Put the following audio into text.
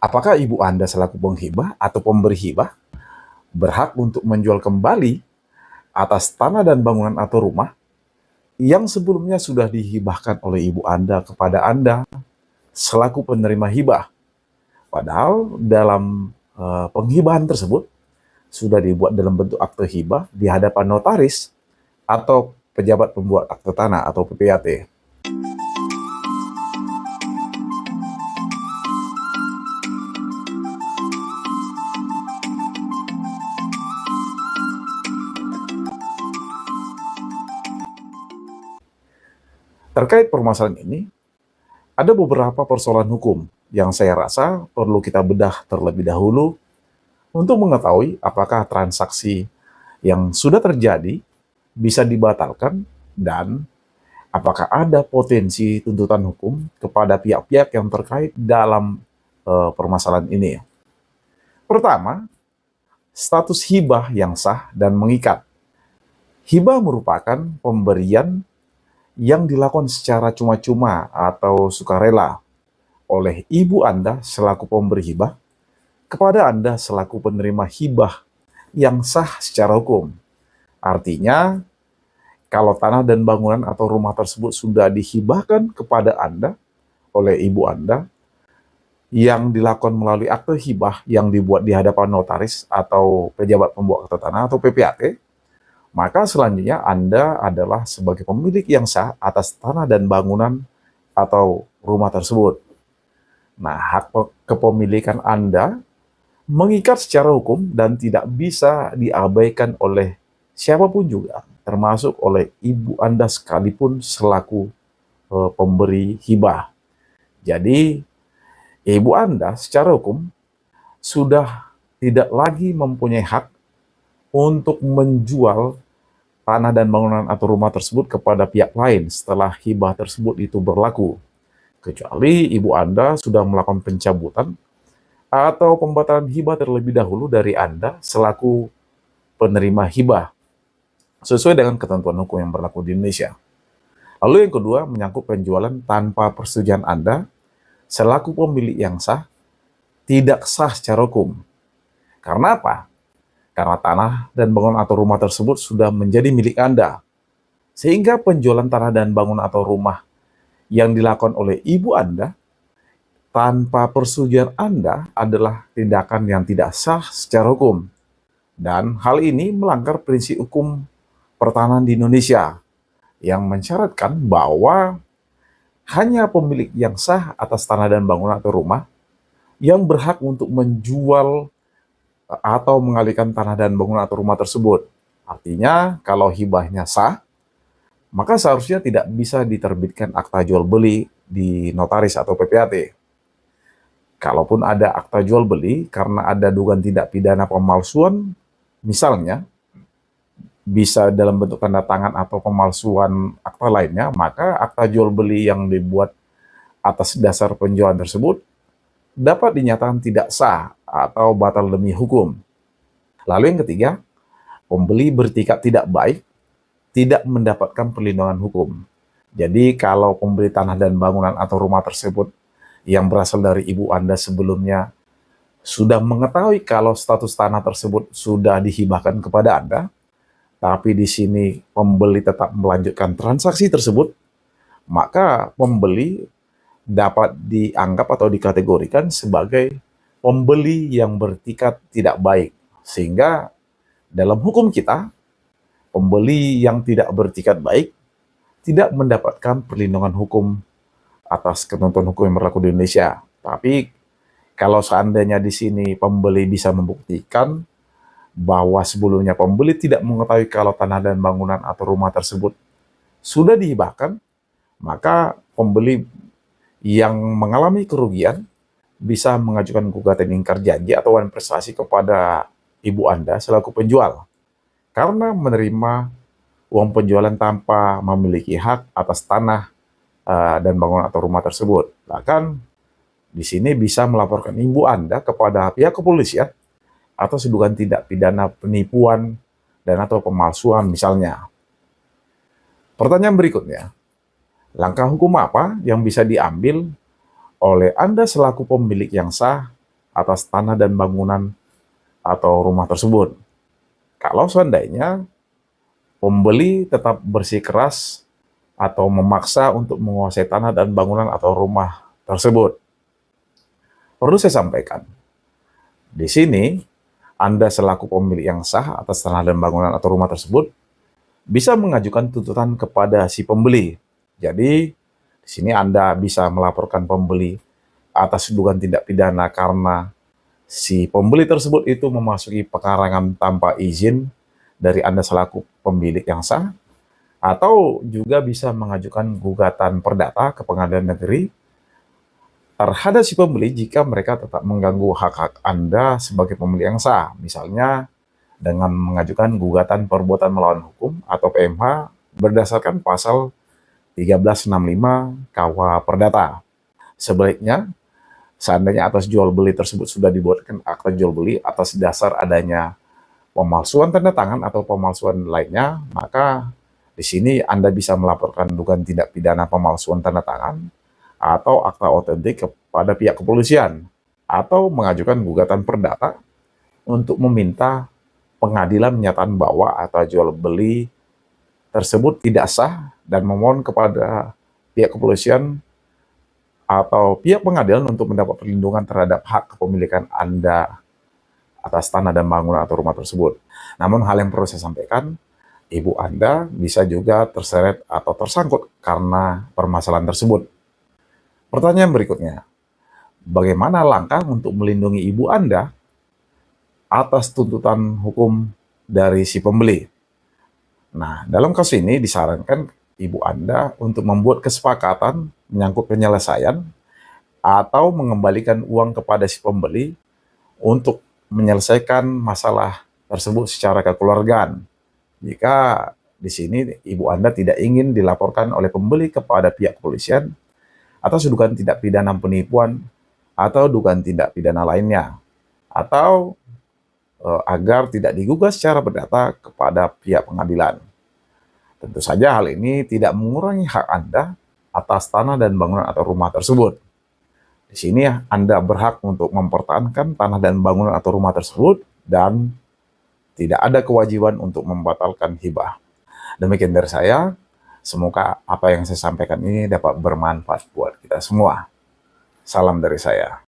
Apakah ibu Anda selaku penghibah atau pemberi hibah berhak untuk menjual kembali atas tanah dan bangunan atau rumah yang sebelumnya sudah dihibahkan oleh ibu Anda kepada Anda selaku penerima hibah? Padahal dalam penghibahan tersebut sudah dibuat dalam bentuk akte hibah di hadapan notaris atau pejabat pembuat akte tanah atau PPAT. Terkait permasalahan ini, ada beberapa persoalan hukum yang saya rasa perlu kita bedah terlebih dahulu untuk mengetahui apakah transaksi yang sudah terjadi bisa dibatalkan dan apakah ada potensi tuntutan hukum kepada pihak-pihak yang terkait dalam permasalahan ini. Pertama, status hibah yang sah dan mengikat. Hibah merupakan pemberian yang dilakukan secara cuma-cuma atau sukarela oleh ibu Anda selaku pemberi hibah kepada Anda selaku penerima hibah yang sah secara hukum. Artinya, kalau tanah dan bangunan atau rumah tersebut sudah dihibahkan kepada Anda oleh ibu Anda yang dilakukan melalui akte hibah yang dibuat di hadapan notaris atau pejabat pembuat akte tanah atau PPAT, maka selanjutnya Anda adalah sebagai pemilik yang sah atas tanah dan bangunan atau rumah tersebut. Nah, hak kepemilikan Anda mengikat secara hukum dan tidak bisa diabaikan oleh siapapun juga, termasuk oleh ibu Anda sekalipun selaku pemberi hibah. Jadi, ibu Anda secara hukum sudah tidak lagi mempunyai hak untuk menjual tanah dan bangunan atau rumah tersebut kepada pihak lain setelah hibah tersebut itu berlaku. Kecuali ibu Anda sudah melakukan pencabutan atau pembatalan hibah terlebih dahulu dari Anda selaku penerima hibah, sesuai dengan ketentuan hukum yang berlaku di Indonesia. Lalu yang kedua, menyangkut penjualan tanpa persetujuan Anda selaku pemilik yang sah, tidak sah secara hukum. Karena apa? Karena tanah dan bangunan atau rumah tersebut sudah menjadi milik Anda. Sehingga penjualan tanah dan bangunan atau rumah yang dilakukan oleh ibu Anda tanpa persetujuan Anda adalah tindakan yang tidak sah secara hukum. Dan hal ini melanggar prinsip hukum pertanahan di Indonesia yang mensyaratkan bahwa hanya pemilik yang sah atas tanah dan bangunan atau rumah yang berhak untuk menjual atau mengalihkan tanah dan bangunan atau rumah tersebut. Artinya, kalau hibahnya sah, maka seharusnya tidak bisa diterbitkan akta jual beli di notaris atau PPAT. Kalaupun ada akta jual beli karena ada dugaan tindak pidana pemalsuan, misalnya, bisa dalam bentuk tanda tangan atau pemalsuan akta lainnya, maka akta jual beli yang dibuat atas dasar penjualan tersebut dapat dinyatakan tidak sah atau batal demi hukum. Lalu yang ketiga, pembeli bertikad tidak baik, tidak mendapatkan perlindungan hukum. Jadi kalau pembeli tanah dan bangunan atau rumah tersebut yang berasal dari ibu Anda sebelumnya sudah mengetahui kalau status tanah tersebut sudah dihibahkan kepada Anda, tapi di sini pembeli tetap melanjutkan transaksi tersebut, maka pembeli dapat dianggap atau dikategorikan sebagai pembeli yang bertikad tidak baik. Sehingga dalam hukum kita, pembeli yang tidak bertikad baik tidak mendapatkan perlindungan hukum atas ketentuan hukum yang berlaku di Indonesia. Tapi kalau seandainya di sini pembeli bisa membuktikan bahwa sebelumnya pembeli tidak mengetahui kalau tanah dan bangunan atau rumah tersebut sudah dihibahkan, maka pembeli yang mengalami kerugian bisa mengajukan gugatan ingkar janji atau wan prestasi kepada ibu Anda selaku penjual karena menerima uang penjualan tanpa memiliki hak atas tanah dan bangunan atau rumah tersebut. Bahkan di sini bisa melaporkan ibu Anda kepada pihak kepolisian atas dugaan tindak pidana penipuan dan atau pemalsuan misalnya. Pertanyaan berikutnya, langkah hukum apa yang bisa diambil oleh Anda selaku pemilik yang sah atas tanah dan bangunan atau rumah tersebut. Kalau seandainya pembeli tetap bersikeras atau memaksa untuk menguasai tanah dan bangunan atau rumah tersebut. Perlu saya sampaikan, di sini Anda selaku pemilik yang sah atas tanah dan bangunan atau rumah tersebut bisa mengajukan tuntutan kepada si pembeli. Jadi, di sini Anda bisa melaporkan pembeli atas dugaan tindak pidana karena si pembeli tersebut itu memasuki pekarangan tanpa izin dari Anda selaku pemilik yang sah, atau juga bisa mengajukan gugatan perdata ke pengadilan negeri terhadap si pembeli jika mereka tetap mengganggu hak-hak Anda sebagai pembeli yang sah. Misalnya dengan mengajukan gugatan perbuatan melawan hukum atau PMH berdasarkan pasal 1365 KUH Perdata. Sebaliknya, seandainya atas jual beli tersebut sudah dibuatkan akta jual beli atas dasar adanya pemalsuan tanda tangan atau pemalsuan lainnya, maka di sini Anda bisa melaporkan dugaan tindak pidana pemalsuan tanda tangan atau akta otentik kepada pihak kepolisian, atau mengajukan gugatan perdata untuk meminta pengadilan menyatakan bahwa akta jual beli tersebut tidak sah dan memohon kepada pihak kepolisian atau pihak pengadilan untuk mendapat perlindungan terhadap hak kepemilikan Anda atas tanah dan bangunan atau rumah tersebut. Namun hal yang perlu saya sampaikan, ibu Anda bisa juga terseret atau tersangkut karena permasalahan tersebut. Pertanyaan berikutnya, bagaimana langkah untuk melindungi ibu Anda atas tuntutan hukum dari si pembeli? Nah, dalam kasus ini disarankan ibu Anda untuk membuat kesepakatan menyangkut penyelesaian atau mengembalikan uang kepada si pembeli untuk menyelesaikan masalah tersebut secara kekeluargaan. Jika di sini ibu Anda tidak ingin dilaporkan oleh pembeli kepada pihak kepolisian atas dugaan tindak pidana penipuan atau dugaan tindak pidana lainnya, atau agar tidak digugat secara perdata kepada pihak pengadilan. Tentu saja hal ini tidak mengurangi hak Anda atas tanah dan bangunan atau rumah tersebut. Di sini Anda berhak untuk mempertahankan tanah dan bangunan atau rumah tersebut dan tidak ada kewajiban untuk membatalkan hibah. Demikian dari saya. Semoga apa yang saya sampaikan ini dapat bermanfaat buat kita semua. Salam dari saya.